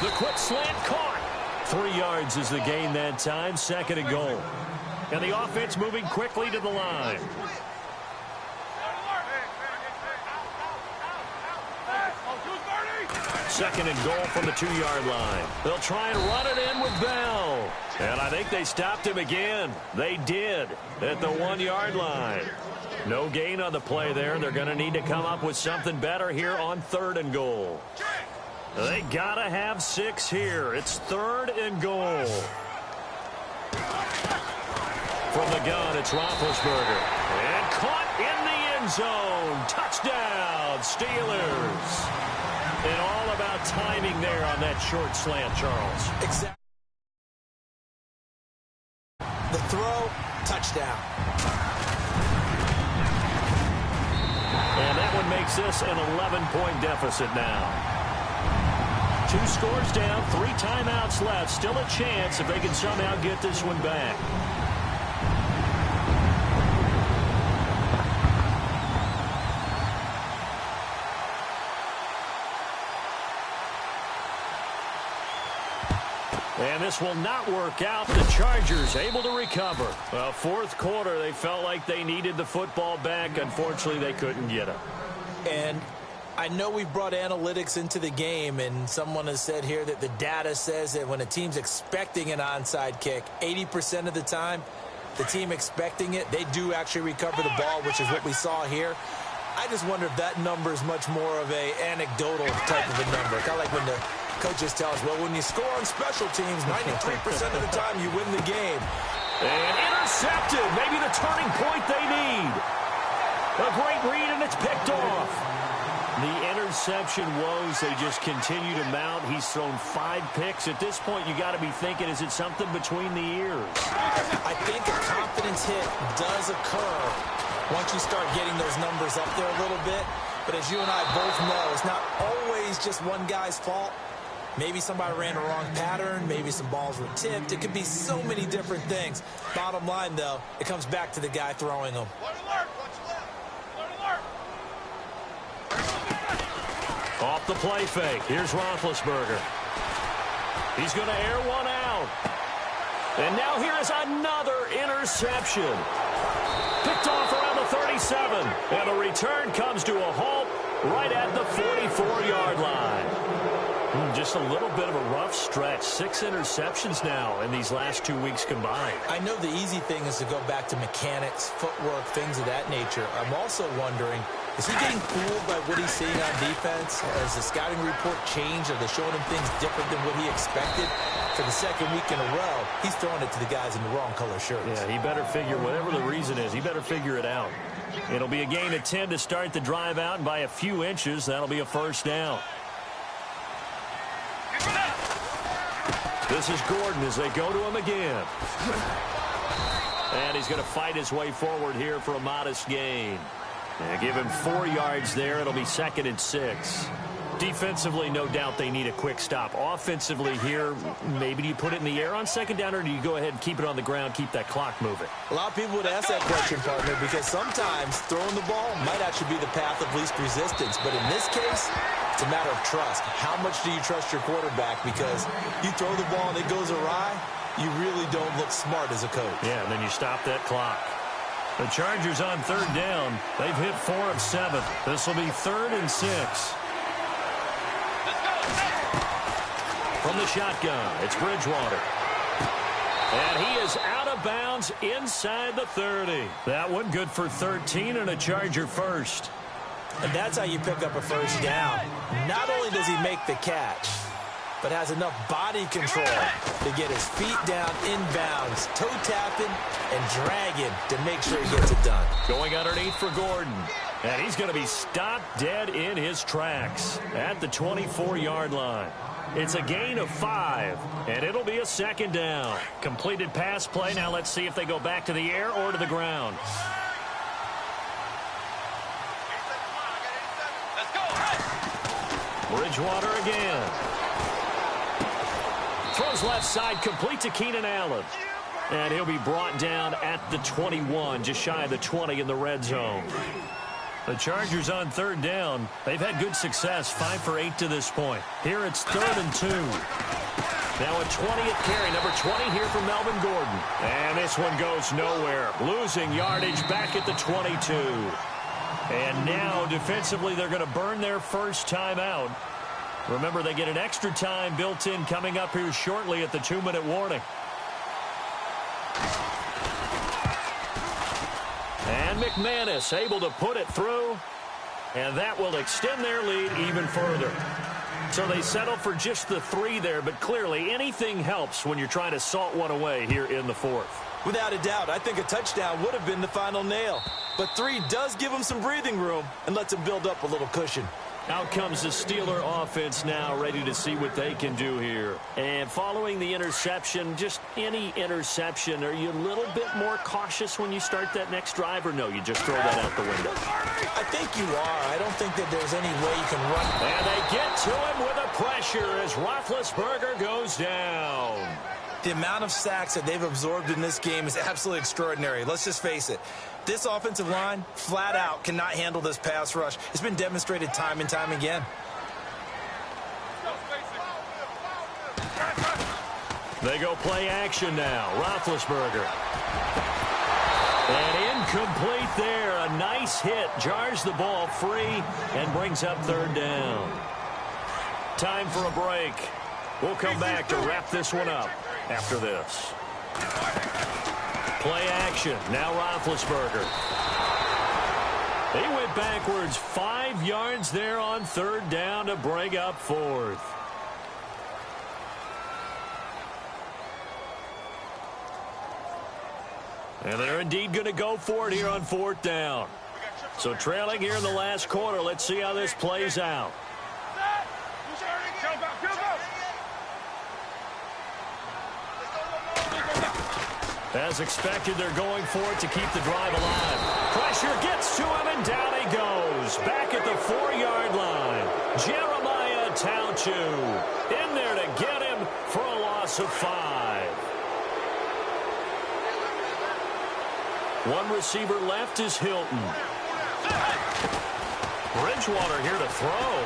Speaker 2: The quick slant caught. 3 yards is the gain that time, second and goal. And the offense moving quickly to the line. Second and goal from the 2-yard line. They'll try and run it in with Bell. And I think they stopped him again. They did at the 1-yard line. No gain on the play there. They're going to need to come up with something better here on third and goal. They got to have 6 here. It's third and goal. From the gun, it's Roethlisberger. And caught in the end zone. Touchdown, Steelers. And all about timing there on that short slant, Charles.
Speaker 3: Exactly. The throw, touchdown.
Speaker 2: And that one makes this an 11-point deficit now. 2 scores down, 3 timeouts left. Still a chance if they can somehow get this one back. And this will not work out. The Chargers able to recover. Well, fourth quarter, they felt like they needed the football back. Unfortunately, they couldn't get it.
Speaker 3: And I know we've brought analytics into the game, and someone has said here that the data says that when a team's expecting an onside kick, 80% of the time, the team expecting it, they do actually recover the ball, which is what we saw here. I just wonder if that number is much more of a anecdotal type of a number. Kind of like when the coaches tell us, well, when you score on special teams, 93% of the time you win the game.
Speaker 2: And intercepted. Maybe the turning point they need. A great read, and it's picked off. The interception woes, they just continue to mount. He's thrown 5 picks. At this point, you got to be thinking, is it something between the ears?
Speaker 3: I think a confidence hit does occur once you start getting those numbers up there a little bit. But as you and I both know, it's not always just one guy's fault. Maybe somebody ran a wrong pattern. Maybe some balls were tipped. It could be so many different things. Bottom line, though, it comes back to the guy throwing them.
Speaker 2: Off the play fake. Here's Roethlisberger. He's going to air one out. And now here is another interception. Picked off around the 37. And the return comes to a halt right at the 44-yard line. Just a little bit of a rough stretch. 6 interceptions now in these last 2 weeks combined.
Speaker 3: I know the easy thing is to go back to mechanics, footwork, things of that nature. I'm also wondering, is he getting fooled by what he's seeing on defense? Has the scouting report changed? Are they showing him things different than what he expected? For the second week in a row, he's throwing it to the guys in the wrong color shirts.
Speaker 2: Yeah, he better figure, whatever the reason is, he better figure it out. It'll be a gain of 10 to start the drive out, and by a few inches, that'll be a first down. This is Gordon as they go to him again. And he's going to fight his way forward here for a modest gain. And give him 4 yards there. It'll be 2nd and 6. Defensively, no doubt they need a quick stop. Offensively here, maybe do you put it in the air on 2nd down, or do you go ahead and keep it on the ground, keep that clock moving?
Speaker 3: A lot of people would ask that question, partner, because sometimes throwing the ball might actually be the path of least resistance. But in this case, it's a matter of trust. How much do you trust your quarterback? Because you throw the ball and it goes awry, you really don't look smart as a coach.
Speaker 2: Yeah, and then you stop that clock. The Chargers on 3rd down. They've hit 4 of 7. This will be 3rd and 6. From the shotgun, it's Bridgewater. And he is out of bounds inside the 30. That one good for 13 and a Charger first.
Speaker 3: And that's how you pick up a first down. Not only does he make the catch, but has enough body control to get his feet down inbounds, toe tapping and dragging to make sure he gets it done.
Speaker 2: Going underneath for Gordon. And he's going to be stopped dead in his tracks at the 24-yard line. It's a gain of 5, and it'll be a 2nd down. Completed pass play. Now let's see if they go back to the air or to the ground. Bridgewater again. Throws left side, complete to Keenan Allen. And he'll be brought down at the 21, just shy of the 20 in the red zone. The Chargers on 3rd down. They've had good success, 5 for 8 to this point. Here it's 3rd and 2. Now a 20th carry, number 20 here for Melvin Gordon. And this one goes nowhere. Losing yardage back at the 22. And now defensively they're going to burn their first time out. Remember, they get an extra time built in coming up here shortly at the 2-minute warning. And McManus able to put it through, and that will extend their lead even further. So they settle for just the 3 there, but clearly anything helps when you're trying to salt one away here in the 4th.
Speaker 3: Without a doubt, I think a touchdown would have been the final nail. But 3 does give them some breathing room and lets them build up a little cushion.
Speaker 2: Out comes the Steeler offense now, ready to see what they can do here. And following the interception, just any interception, are you a little bit more cautious when you start that next drive, or no, you just throw that out the window?
Speaker 3: I think you are. I don't think that there's any way you can run.
Speaker 2: And they get to him with a pressure as Roethlisberger goes down.
Speaker 3: The amount of sacks that they've absorbed in this game is absolutely extraordinary. Let's just face it. This offensive line, flat out, cannot handle this pass rush. It's been demonstrated time and time again.
Speaker 2: They go play action now. Roethlisberger. And incomplete there. A nice hit. Jars the ball free and brings up 3rd down. Time for a break. We'll come back to wrap this one up after this. Play action. Now Roethlisberger. He went backwards 5 yards there on 3rd down to bring up 4th. And they're indeed going to go for it here on 4th down. So trailing here in the last quarter. Let's see how this plays out. As expected, they're going for it to keep the drive alive. Pressure gets to him, and down he goes. Back at the 4-yard line. Jeremiah Tauchu in there to get him for a loss of 5. One receiver left is Hilton. Bridgewater here to throw.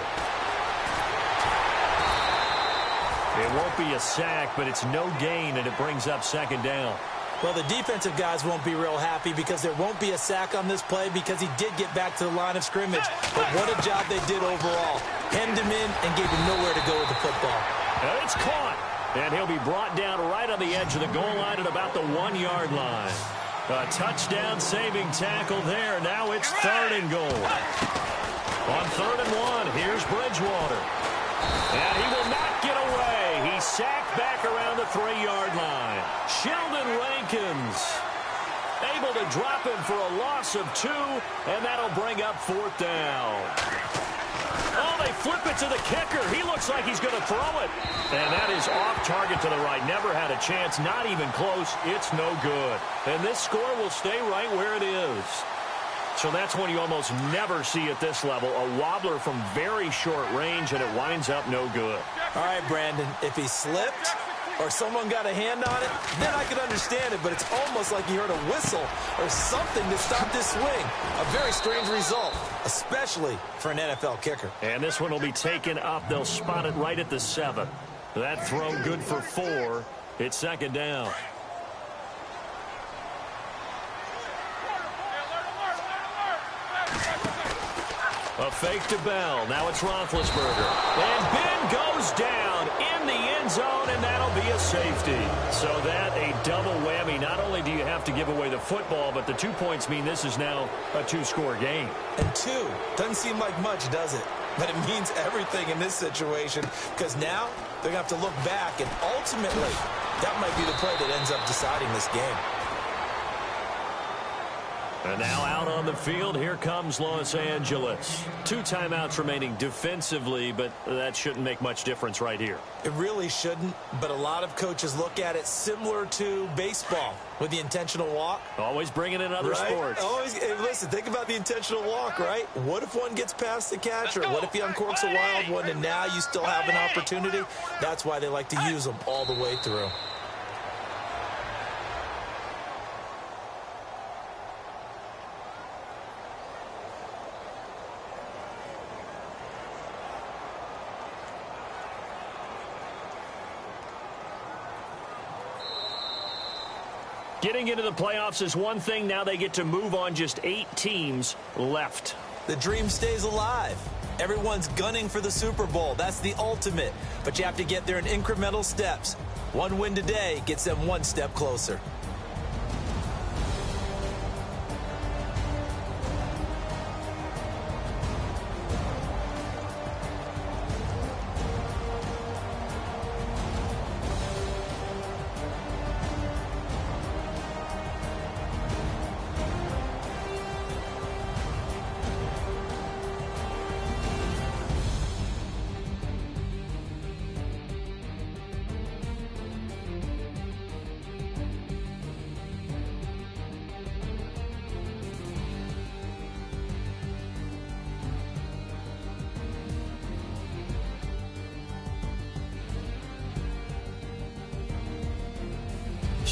Speaker 2: It won't be a sack, but it's no gain, and it brings up 2nd down.
Speaker 3: Well, the defensive guys won't be real happy because there won't be a sack on this play because he did get back to the line of scrimmage. But what a job they did overall. Hemmed him in and gave him nowhere to go with the football.
Speaker 2: And it's caught. And he'll be brought down right on the edge of the goal line at about the 1-yard line. A touchdown-saving tackle there. Now it's 3rd and goal. On 3rd and 1, here's Bridgewater. And he will not get away. He's sacked back around the 3-yard line. Sheldon Rankins able to drop him for a loss of 2, and that'll bring up 4th down. Oh, they flip it to the kicker. He looks like he's going to throw it. And that is off target to the right. Never had a chance. Not even close. It's no good. And this score will stay right where it is. So that's one you almost never see at this level. A wobbler from very short range, and it winds up no good.
Speaker 3: All right, Brandon, if he slipped or someone got a hand on it, then I could understand it, but it's almost like you heard a whistle or something to stop this swing. A very strange result, especially for an NFL kicker.
Speaker 2: And this one will be taken up. They'll spot it right at the 7. That throw good for 4. It's 2nd down. A fake to Bell. Now it's Roethlisberger. And Ben goes down in the end zone, and that'll be a safety. So that a double whammy. Not only do you have to give away the football, but the 2 points mean this is now a 2-score game.
Speaker 3: And 2 doesn't seem like much, does it? But it means everything in this situation because now they're going to have to look back, and ultimately that might be the play that ends up deciding this game.
Speaker 2: And now out on the field, here comes Los Angeles. 2 timeouts remaining defensively, but that shouldn't make much difference right here.
Speaker 3: It really shouldn't, but a lot of coaches look at it similar to baseball with the intentional walk.
Speaker 2: Always bringing in other sports.
Speaker 3: Always, hey, listen, think about the intentional walk, right? What if one gets past the catcher? What if he uncorks a wild one and now you still have an opportunity? That's why they like to use them all the way through.
Speaker 2: Getting into the playoffs is one thing. Now they get to move on. Just 8 teams left.
Speaker 3: The dream stays alive. Everyone's gunning for the Super Bowl. That's the ultimate. But you have to get there in incremental steps. One win today gets them one step closer.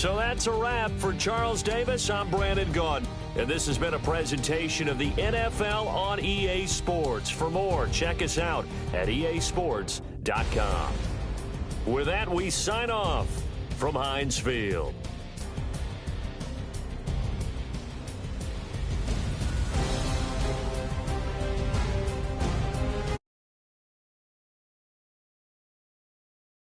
Speaker 2: So that's a wrap. For Charles Davis, I'm Brandon Gaudin. And this has been a presentation of the NFL on EA Sports. For more, check us out at easports.com. With that, we sign off from Heinz Field.